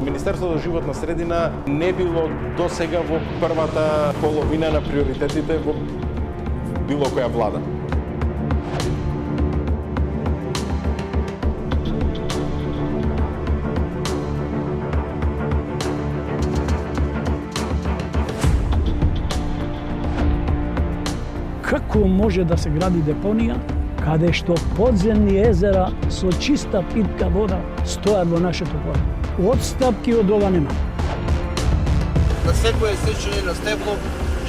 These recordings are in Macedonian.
Министерството за животна средина не било досега во првата половина на приоритетите во било која влада. Како може да се гради депонија каде што подземни езера со чиста питка вода стојат во нашето поле? Отстапки од ова нема. На секој сечење на стебло,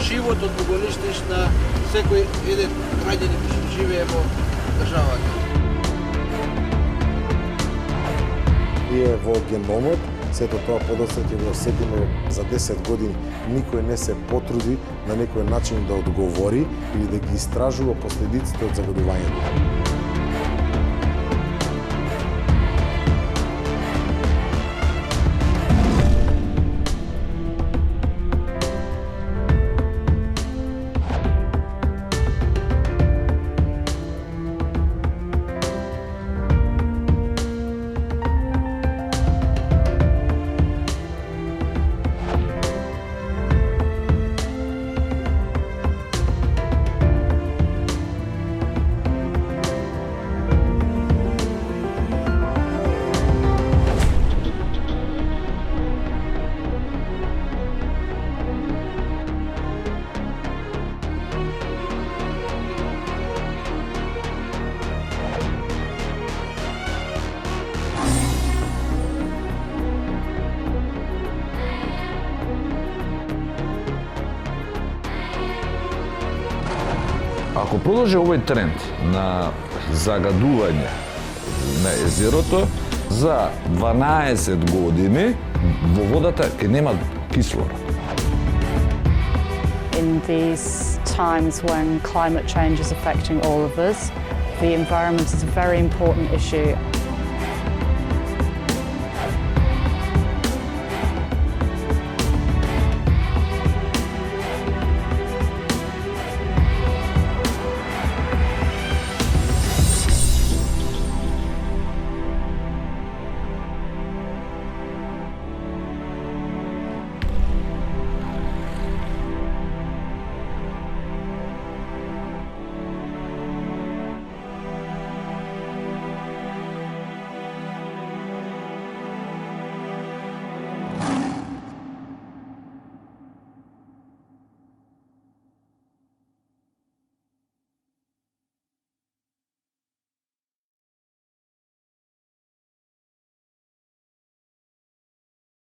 животот го гоништиш на секој еден граѓанин што живее во државата. Ние во геномот, сето тоа подоцна ќе го сетиме за 10 години, никој не се потруди на некој начин да одговори или да ги истражува последиците од загадувањето. Ако продолжи овој тренд на загадување на езерото, за 12 години во водата ќе нема кислород. In these times when climate change is affecting all of us, the environment is a very important issue.